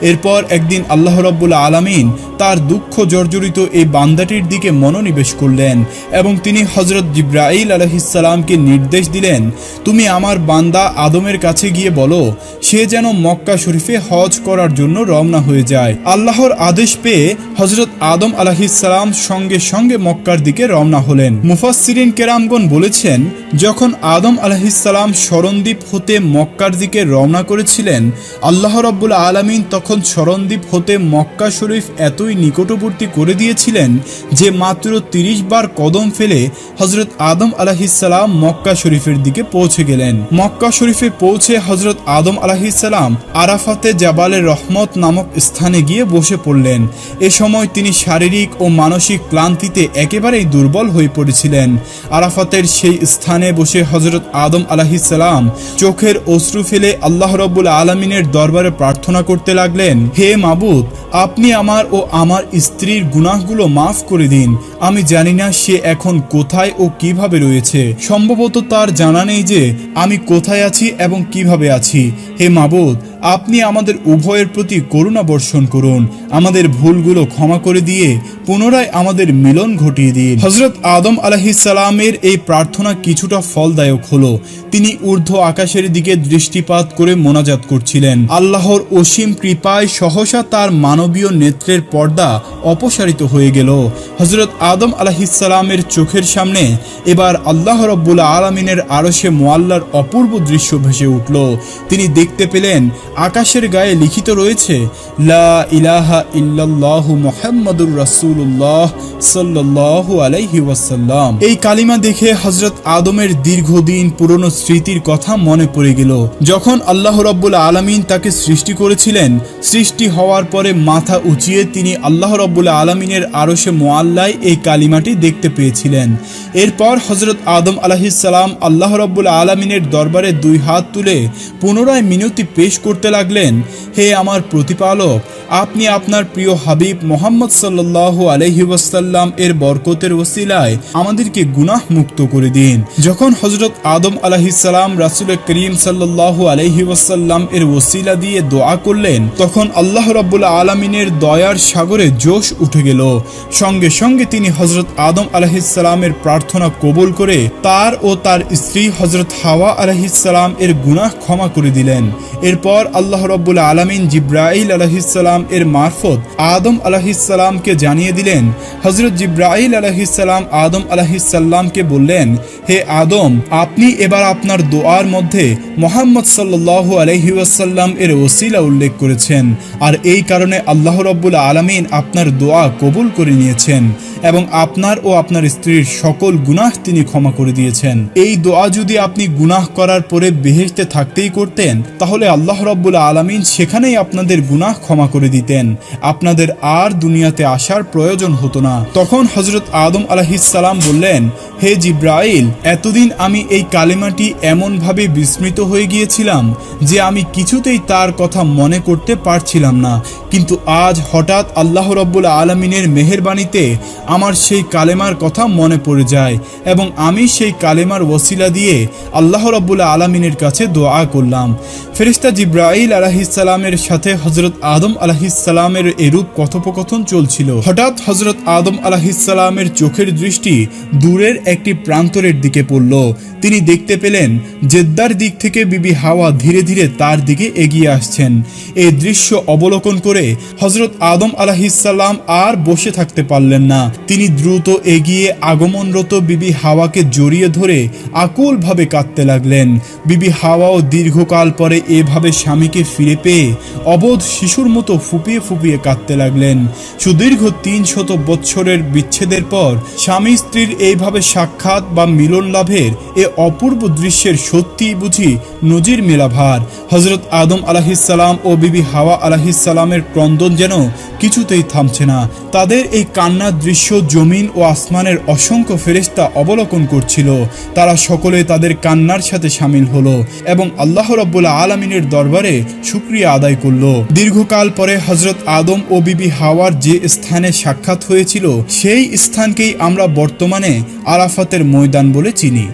Speaker 1: এরপর একদিন আল্লাহ রাব্বুল আলামিন তার দুঃখ জর্জরিত এই বান্দাটির দিকে মনোনিবেশ করলেন এবং তিনি হযরত জিবরাইল আলাইহিসসালামকে নির্দেশ দিলেন, তুমি আমার বান্দা আদমের কাছে গিয়ে বলো সে যেন মক্কা শরীফে হজ করার জন্য রওনা হয়ে যায়। আল্লাহর আদেশ পেয়ে হযরত আদম আলাইহিসসালাম সঙ্গে সঙ্গে মক্কার দিকে রওনা হলেন। মুফাসসিরিন কেরামগণ বলেছেন, যখন আদম আলাইহিসসালাম স্মরণদ্বীপ হতে মক্কার দিকে রওনা করেছিলেন, আল্লাহ রাব্বুল আলামিন তখন স্মরণদ্বীপ হতে মক্কা শরীফ এতই নিকটবর্তী করে দিয়েছিলেন যে মাত্র 30 বার কদম ফেলে হযরত আদম আলাইহিসসালাম মক্কা শরীফের দিকে পৌঁছে গেলেন। মক্কা শরীফে পৌঁছে হযরত আদম আলাইহিসসালাম আরাফাতে জাবালে রহমত নামক স্থানে গিয়ে বসে পড়লেন। এ সময় তিনি শারীরিক ও মানসিক ক্লান্তিতে একেবারেই দুর্বল হয়ে পড়েছিলেন। আরাফাতের সেই স্থানে বসে হযরত আদম আলাইহিসসালাম চোখের অশ্রু ফেলে আল্লাহ রাব্বুল আলামিনের দরবারে প্রার্থনা করতে লাগলেন, হে মাবুদ, আপনি আমার ও আমার স্ত্রীর গুনাহগুলো মাফ করে দিন। আমি জানি না সে এখন কোথায় ও কিভাবে রয়েছে। সম্ভবত তার জানা নেই যে আমি কোথায় আছি এবং কিভাবে আছি। হে মাবুদ, আপনি আমাদের উভয়ের প্রতি করুণা বর্ষণ করুন, আমাদের ভুলগুলো ক্ষমা করে দিয়ে পুনরায় আমাদের মিলন ঘটিয়ে দিন। হযরত আদম আলাইহিসসালামের এই প্রার্থনা কিছুটা ফলদায়ক হলো। তিনি ঊর্ধ্ব আকাশের দিকে দৃষ্টিপাত করে মোনাজাত করছিলেন। আল্লাহর অসীম কৃপায় সহসা তার মানবীয় নেত্রের পর্দা অপসারিত হয়ে গেল। হযরত আদম আলাইহিসসালামের চোখের সামনে এবার আল্লাহ রাব্বুল আলামিনের আরশে মুআল্লার অপূর্ব দৃশ্য ভেসে উঠল। তিনি দেখতে পেলেন আকাশের গায়ে লিখিত রয়েছে, লা ইলাহা ইল্লাল্লাহু মুহাম্মাদুর রাসূলুল্লাহ সাল্লাল্লাহু আলাইহি ওয়াসাল্লাম। এই কালিমা দেখে হযরত আদমের দীর্ঘদিন পুরনো স্মৃতির কথা মনে পড়ে গেল। যখন আল্লাহ রাব্বুল আলামিন তাকে সৃষ্টি করেছিলেন, সৃষ্টি হওয়ার পরে মাথা উঁচিয়ে তিনি আল্লাহ রাব্বুল আলামিনের আরশে মুআল্লায় এই কালিমাটি দেখতে পেয়েছিলেন। এরপর হযরত আদম আলাইহিসসালাম আল্লাহ রাব্বুল আলামিনের দরবারে 2 হাত তুলে পুনরায় মিনতি পেশ করতে লাগলেন, হে আমার প্রতিপালক, আপনি আপনার প্রিয় হাবিব মুহাম্মদ সাল্লাল্লাহু আলাইহি ওয়াসাল্লাম এর বরকতের ওসিলায় আমাদেরকে গুনাহ মুক্ত করে দিন। যখন হযরত আদম আলাইহিসসালাম রাসূল করিম সাল্লাল্লাহু আলাইহি ওয়াসাল্লাম এর ওসিলা দিয়ে দোয়া করলেন, তখন আল্লাহ রাব্বুল আলামিনের দয়ার সাগরে জোশ উঠে গেল। সঙ্গে সঙ্গে তিনি হযরত আদম আলাইহিসসালামের প্রার্থনা কবুল করে তার ও তার স্ত্রী হযরত হাওয়া আলাইহিসসালাম এর গুনাহ ক্ষমা করে দিলেন। এরপর আল্লাহ রাব্বুল আলামিন জিবরাইল আলাইহিসসালাম এর মারফত আদম আলাইহিসসালামকে জানিয়ে দিলেন। হযরত জিবরাইল আলাইহিসসালাম আদম আলাইহিসসালামকে বললেন, হে আদম, আপনি এবার আপনার দোয়ার মধ্যে মুহাম্মদ সাল্লাল্লাহু আলাইহি ওয়াসাল্লাম এর ওসিলা উল্লেখ করেছেন, আর এই কারণে আল্লাহ রাব্বুল আলামিন আপনার দোয়া কবুল করে নিয়েছেন এবং আপনার ও আপনার স্ত্রীর সকল গুনাহ তিনি ক্ষমা করে দিয়েছেন। এই দোয়া যদি আপনি গুনাহ করার পরে বেহেশতে থাকতেই করতেন, তাহলে আল্লাহ রাব্বুল আলামিন সেখানেই আপনাদের গুনাহ ক্ষমা করে দিতেন, আপনাদের আর দুনিয়াতে আসার প্রয়োজন হতো না। তখন হযরত আদম আলাইহিসসালাম বললেন, হে জিবরাইল, এতদিন আমি এই কালিমাটি এমনভাবে বিস্মৃত হয়ে গিয়েছিলাম যে আমি কিছুতেই তার কথা মনে করতে পারছিলাম না, কিন্তু আজ হঠাৎ আল্লাহ রাব্বুল আলামিনের মেহেরবানিতে আমার সেই কালেমার কথা মনে পড়ে যায় এবং আমি সেই কালেমার ওসিলা দিয়ে আল্লাহ রাব্বুল আলামিনের কাছে দোয়া করলাম। ফেরেশতা জিবরাইল আলাইহিসসালামের সাথে হযরত আদম আলাইহিসসালামের এরূপ কথোপকথন চলছিল। হঠাৎ হযরত আদম আলাইহিসসালামের চোখের দৃষ্টি দূরের একটি প্রান্তরের দিকে পড়ল। তিনি দেখতে পেলেন জেদ্দার দিক থেকে বিবি হাওয়া ধীরে ধীরে তার দিকে এগিয়ে আসছেন। এই দৃশ্য অবলোকন করে হযরত আদম আলাইহিসসালাম আর বসে থাকতে পারলেন না। তিনি দ্রুত এগিয়ে আগমনরত বিবি হাওয়াকে জড়িয়ে ধরে আকুলভাবে কাঁদতে লাগলেন। বিবি হাওয়াও দীর্ঘকাল পরে এভাবে স্বামীকে ফিরে পেয়ে অবোধ শিশুর মতো ফুপিয়ে ফুপিয়ে কাঁদতে লাগলেন। সুদীর্ঘ 300 বৎসরের বিচ্ছেদের পর স্বামী স্ত্রীর এইভাবে সাক্ষাৎ বা মিলন লাভের এ অপূর্ব দৃশ্যের সত্যিই বুঝি নজির মেলা ভার। হযরত আদম আলাইহিসসালাম ও বিবি হাওয়া আলাইহিসসালামের
Speaker 2: ক্রন্দন যেন কিছুতেই থামছে না। তাদের এই কান্নার দৃশ্য জমিন ও আসমানের অসংখ্য ফেরেশতা অবলোকন করছিল। তারা সকলে তাদের কান্নার সাথে সামিল হলো এবং আল্লাহ রাব্বুল আলামিনের দরবারে শুকরিয়া আদায় করলো। দীর্ঘকাল পরে হযরত আদম ও বিবি হাওয়ার যে স্থানে সাক্ষাৎ হয়েছিল সেই স্থানকেই আমরা বর্তমানে আরাফাতের ময়দান বলে চিনি।